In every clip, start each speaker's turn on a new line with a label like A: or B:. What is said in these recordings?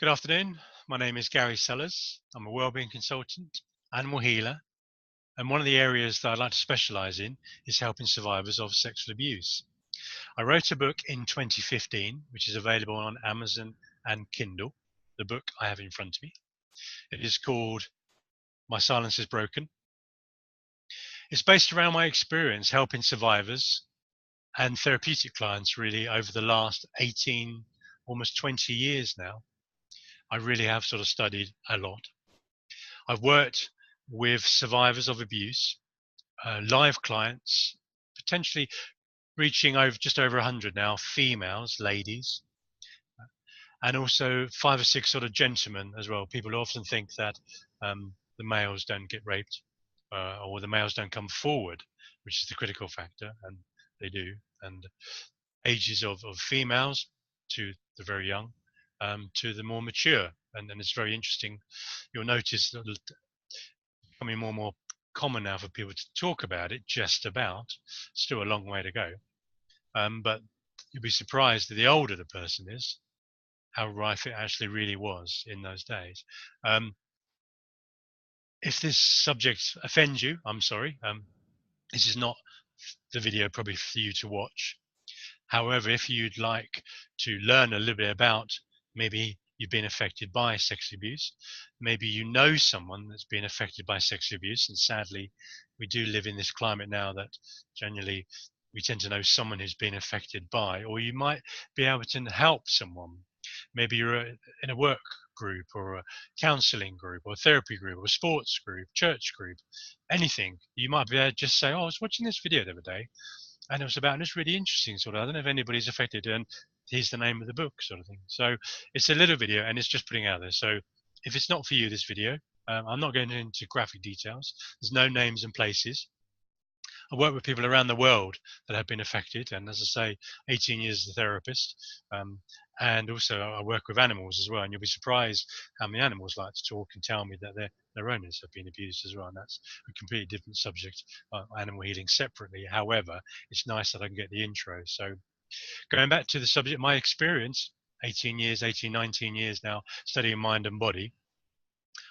A: Good afternoon. My name is Gary Sellers. I'm a wellbeing consultant, animal healer, and one of the areas that I'd like to specialize in is helping survivors of sexual abuse. I wrote a book in 2015, which is available on Amazon and Kindle. The book I have in front of me. It is called My Silence is Broken. It's based around my experience helping survivors and therapeutic clients really over the last 18, almost 20 years now. I really have sort of studied a lot. I've worked with survivors of abuse, live clients, potentially reaching over just over 100 now, females, ladies, and also 5 or 6 sort of gentlemen as well. People often think that the males don't get raped or the males don't come forward, which is the critical factor, and they do. And ages of females to the very young, to the more mature. And it's very interesting. You'll notice that becoming more and more common now for people to talk about it, just about. Still a long way to go. But you'll be surprised that the older the person is, how rife it actually really was in those days. If this subject offends you, I'm sorry. This is not the video probably for you to watch. However, if you'd like to learn a little bit about maybe you've been affected by sexual abuse, maybe you know someone that's been affected by sexual abuse, and sadly, we do live in this climate now that generally we tend to know someone who's been affected by, or you might be able to help someone. Maybe you're in a work group or a counseling group or therapy group or sports group, church group, anything. You might be able to just say, oh, I was watching this video the other day and it was about, and it's really interesting sort of, I don't know if anybody's affected, and here's the name of the book sort of thing. So it's a little video and it's just putting out there. So if it's not for you, this video, I'm not going into graphic details. There's no names and places. I work with people around the world that have been affected, and as I say, 18 years as a therapist, and also I work with animals as well. And you'll be surprised how many animals like to talk and tell me that their owners have been abused as well. And that's a completely different subject, animal healing separately. However, it's nice that I can get the intro. So going back to the subject, my experience, 18 years, 18, 19 years now, studying mind and body.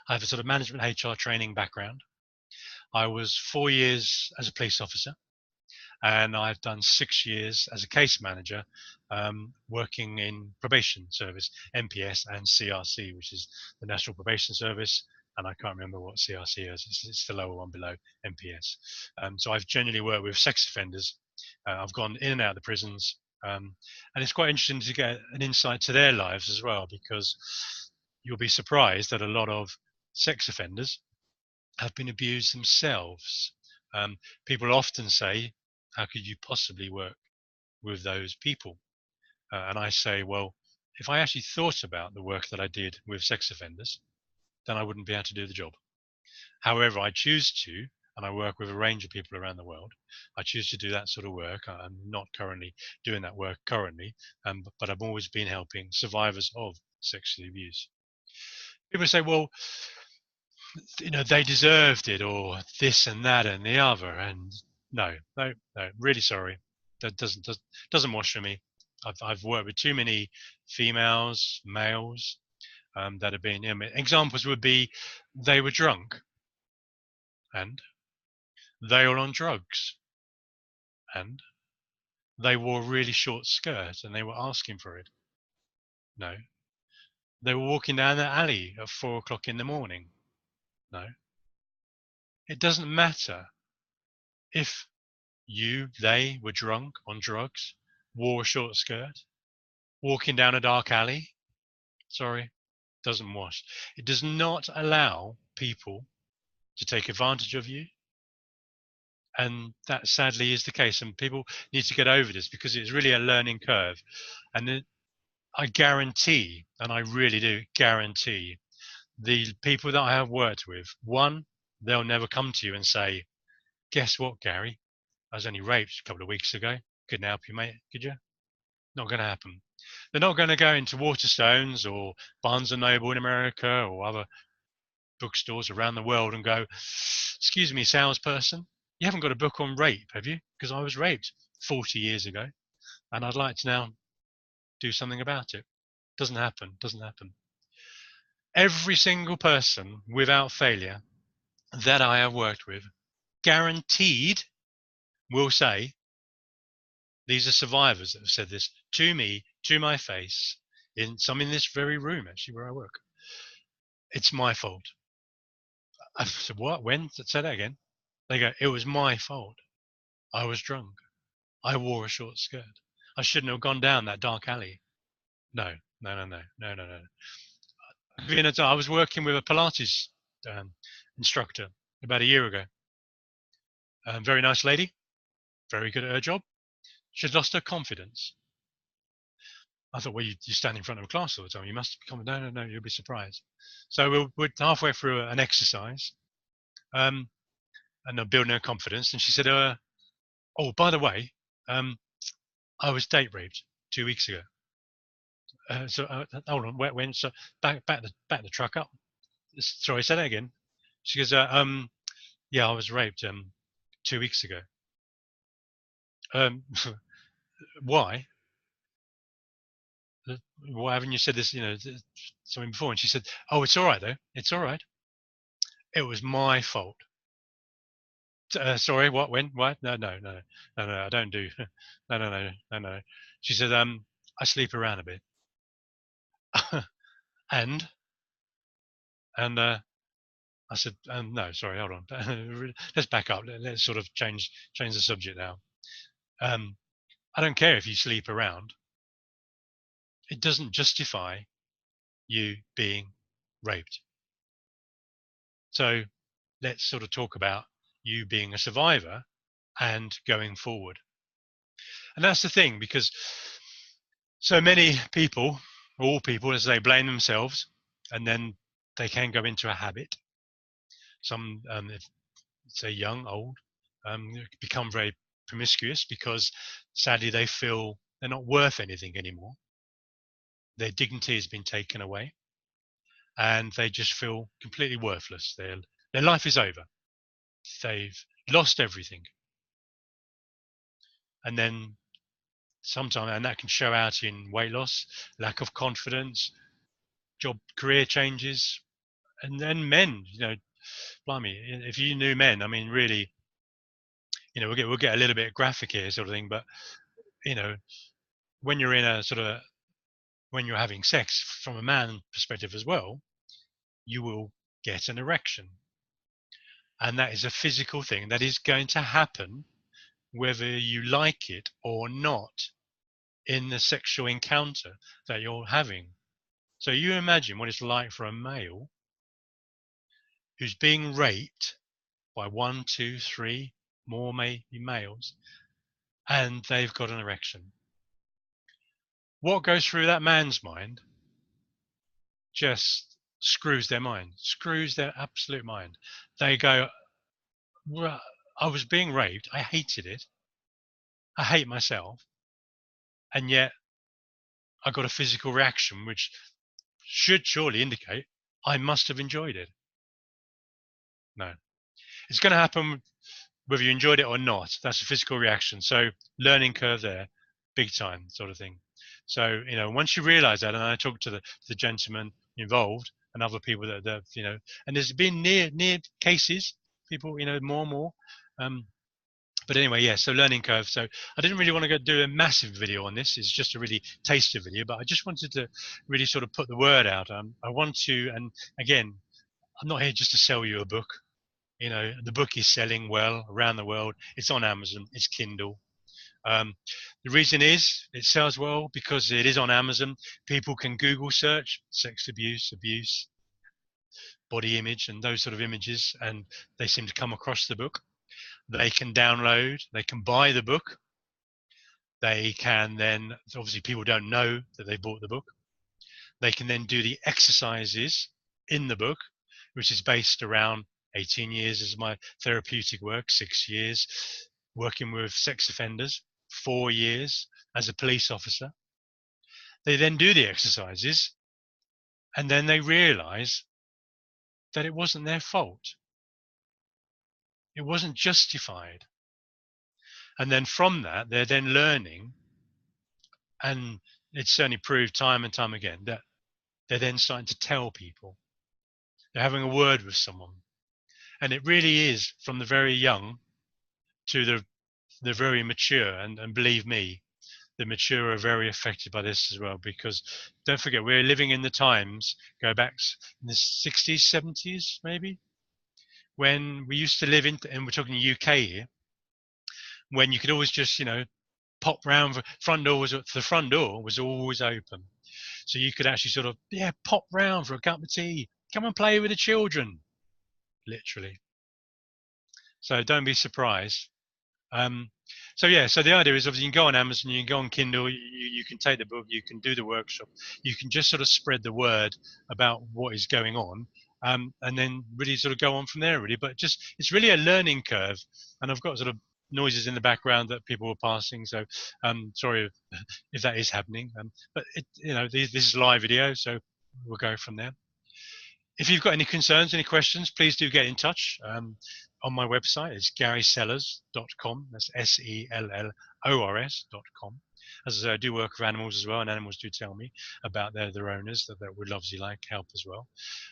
A: I have a sort of management HR training background. I was 4 years as a police officer, and I've done 6 years as a case manager, working in probation service, NPS and CRC, which is the National Probation Service. And I can't remember what CRC is. It's the lower one below NPS. So I've generally worked with sex offenders. I've gone in and out of the prisons, and it's quite interesting to get an insight to their lives as well, because you'll be surprised that a lot of sex offenders have been abused themselves. People often say, how could you possibly work with those people? And I say, well, if I actually thought about the work that I did with sex offenders, then I wouldn't be able to do the job. However, I choose to, and I work with a range of people around the world. I choose to do that sort of work. I'm not currently doing that work currently, but I've always been helping survivors of sexual abuse. People say, well, they deserved it, or this and that and the other. And no, no, no, really sorry. That doesn't wash for me. I've worked with too many females, males, that have been. Examples would be they were drunk, and they were on drugs, and they wore a really short skirt, and they were asking for it. No, they were walking down the alley at 4 o'clock in the morning. No, it doesn't matter if they were drunk on drugs, wore a short skirt, walking down a dark alley. Sorry, doesn't wash. It does not allow people to take advantage of you. And that sadly is the case. And people need to get over this because it's really a learning curve. And I guarantee, and I really do guarantee, the people that I have worked with, one, they'll never come to you and say, guess what, Gary? I was only raped a couple of weeks ago. Couldn't help you, mate, could you? Not going to happen. They're not going to go into Waterstones or Barnes and Noble in America or other bookstores around the world and go, excuse me, salesperson, you haven't got a book on rape, have you? Because I was raped 40 years ago and I'd like to now do something about it. Doesn't happen. Every single person without failure that I have worked with, guaranteed, will say, these are survivors that have said this to me, to my face, in this very room, actually, where I work. It's my fault. I said, what? When? Say that again. They go, it was my fault. I was drunk. I wore a short skirt. I shouldn't have gone down that dark alley. No, no, no, no, no, no, no. I was working with a Pilates instructor about a year ago. Very nice lady, very good at her job. She'd lost her confidence. I thought, well, you stand in front of a class all the time. You must become. No, no, no. You'll be surprised. So we're halfway through an exercise, and I'm building her confidence. And she said, "Oh, by the way, I was date raped 2 weeks ago." Hold on, when? So back the truck up. Sorry, say that again. She goes, yeah, I was raped 2 weeks ago. Why? Why haven't you said this? Something before. And she said, "Oh, it's all right though. It's all right. It was my fault." Sorry, what? When? What? No, no, no, no, no. I don't do. No, no, no, no, no. She said, I sleep around a bit, and I said, no, sorry, hold on. Let's back up. Let's sort of change the subject now. I don't care if you sleep around. It doesn't justify you being raped. So let's sort of talk about you being a survivor and going forward. And that's the thing, because so many people, all people, as they blame themselves, and then they can go into a habit. Some, if say young, old, become very promiscuous because sadly they feel they're not worth anything anymore. Their dignity has been taken away, and they just feel completely worthless. Their life is over. They've lost everything. And then sometimes, and that can show out in weight loss, lack of confidence, job, career changes, and then men, blimey, if you knew men, I mean, really, we'll get a little bit graphic here, sort of thing, but you know, when you're in a sort of when you're having sex from a man perspective as well, you will get an erection, and that is a physical thing that is going to happen whether you like it or not in the sexual encounter that you're having. So you imagine what it's like for a male who's being raped by 1, 2, 3 more maybe males, and they've got an erection. What goes through that man's mind just screws their mind, screws their absolute mind. They go, well, I was being raped. I hated it. I hate myself. And yet I got a physical reaction, which should surely indicate I must have enjoyed it. No, it's going to happen whether you enjoyed it or not. That's a physical reaction. So learning curve there, big time sort of thing. So, once you realize that, and I talked to the gentleman involved and other people that and there's been near cases, people, more and more. But anyway, yeah, so learning curve. So I didn't really want to go do a massive video on this. It's just a really taster video, but I just wanted to really sort of put the word out. I want to, and again, I'm not here just to sell you a book. The book is selling well around the world. It's on Amazon. It's Kindle. The reason is it sells well because it is on Amazon. People can Google search sex abuse, body image, and those sort of images, and they seem to come across the book. They can download, they can buy the book. They can then, obviously people don't know that they bought the book. They can then do the exercises in the book, which is based around 18 years as my therapeutic work, 6 years working with sex offenders, 4 years as a police officer. They then do the exercises, and then they realize that it wasn't their fault. It wasn't justified. And then from that, they're then learning, and it's certainly proved time and time again that they're then starting to tell people. They're having a word with someone. And it really is from the very young to the very mature. And believe me, the mature are very affected by this as well, because don't forget, we're living in the times, go back in the 60s, 70s, maybe, when we used to live in, and we're talking UK here, when you could always just, pop round. The front door was always open. So you could actually sort of, pop round for a cup of tea, come and play with the children, literally. So don't be surprised. Um, so the idea is obviously you can go on Amazon, you can go on Kindle, you can take the book, you can do the workshop, you can just sort of spread the word about what is going on, and then really sort of go on from there, really. But just it's really a learning curve, and I've got sort of noises in the background that people were passing, so sorry if that is happening. But this is live video, so we'll go from there. If you've got any concerns, any questions, please do get in touch. On my website, it's garysellers.com. That's SELLORS.com. As I say, I do work with animals as well, and animals do tell me about their owners that would obviously like help as well.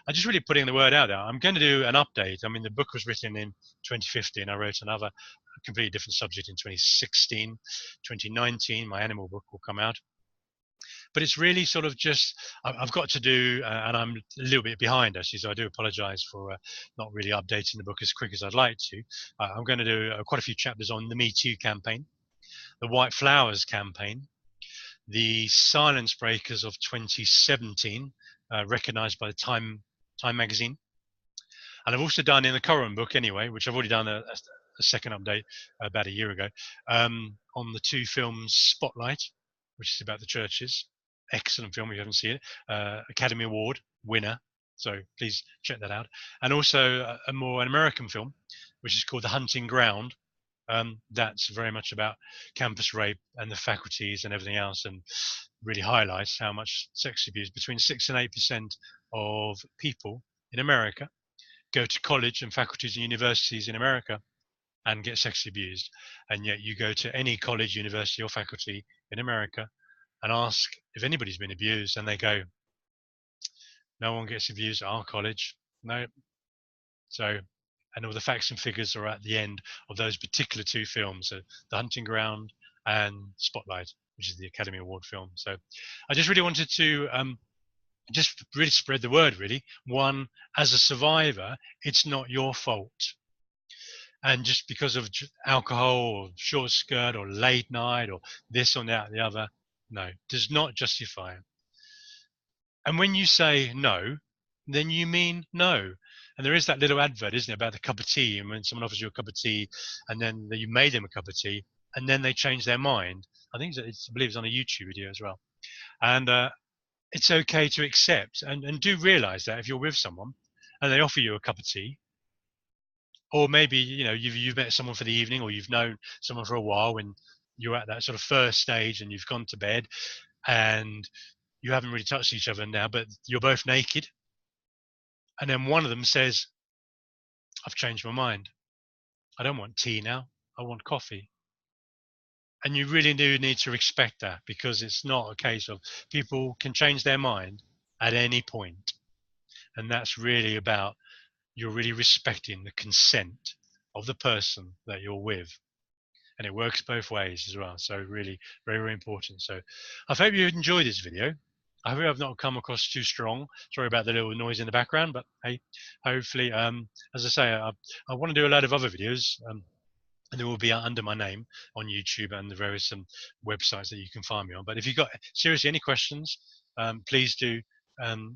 A: I'm just really putting the word out there. I'm going to do an update. I mean, the book was written in 2015. I wrote another completely different subject in 2016. 2019, my animal book will come out. But it's really sort of just I've got to do, and I'm a little bit behind actually, so I do apologize for not really updating the book as quick as I'd like to. I'm going to do quite a few chapters on the Me Too campaign, the White Flowers campaign, the Silence Breakers of 2017, recognized by the Time magazine. And I've also done in the current book anyway, which I've already done a second update about a year ago, on the two films Spotlight, which is about the churches. Excellent film if you haven't seen it. Academy Award winner. So please check that out. And also an American film, which is called The Hunting Ground. That's very much about campus rape and the faculties and everything else, and really highlights how much sex abuse, between 6 and 8% of people in America go to college and faculties and universities in America and get sexually abused. And yet you go to any college, university or faculty in America and ask if anybody's been abused, and they go, no one gets abused at our college. No. So, and all the facts and figures are at the end of those particular two films, so The Hunting Ground and Spotlight, which is the Academy Award film. So I just really wanted to just really spread the word, really. One, as a survivor, it's not your fault. And just because of alcohol or short skirt or late night or this or that or the other, no, does not justify it. And when you say no, then you mean no. And there is that little advert, isn't it, about the cup of tea, and when someone offers you a cup of tea and then you made them a cup of tea and then they change their mind. I believe it's on a YouTube video as well. And it's okay to accept, and do realize that if you're with someone and they offer you a cup of tea, or maybe you've met someone for the evening, or you've known someone for a while, and you're at that sort of first stage and you've gone to bed and you haven't really touched each other now, but you're both naked, and then one of them says, I've changed my mind, I don't want tea now, I want coffee. And you really do need to respect that, because it's not a case of, people can change their mind at any point. And that's really about, you're really respecting the consent of the person that you're with. And it works both ways as well. So really very, very important. So I hope you enjoyed this video. I hope I've not come across too strong. Sorry about the little noise in the background, but hey, hopefully, as I say, I want to do a load of other videos, and they will be under my name on YouTube and the various websites that you can find me on. But if you've got seriously any questions, please do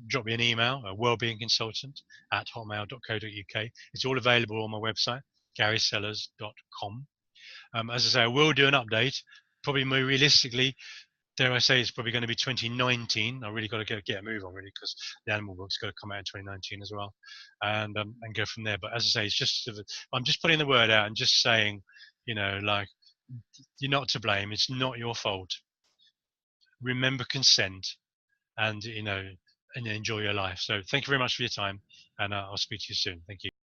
A: drop me an email, a wellbeingconsultant@hotmail.co.uk. It's all available on my website, garysellers.com. As I say, I will do an update, probably more realistically, dare I say, it's probably going to be 2019. I really got to get a move on, really, because the animal book's got to come out in 2019 as well, and go from there. But as I say, it's just I'm just putting the word out and just saying, like, you're not to blame. It's not your fault. Remember consent, and and enjoy your life. So thank you very much for your time, and I'll speak to you soon. Thank you.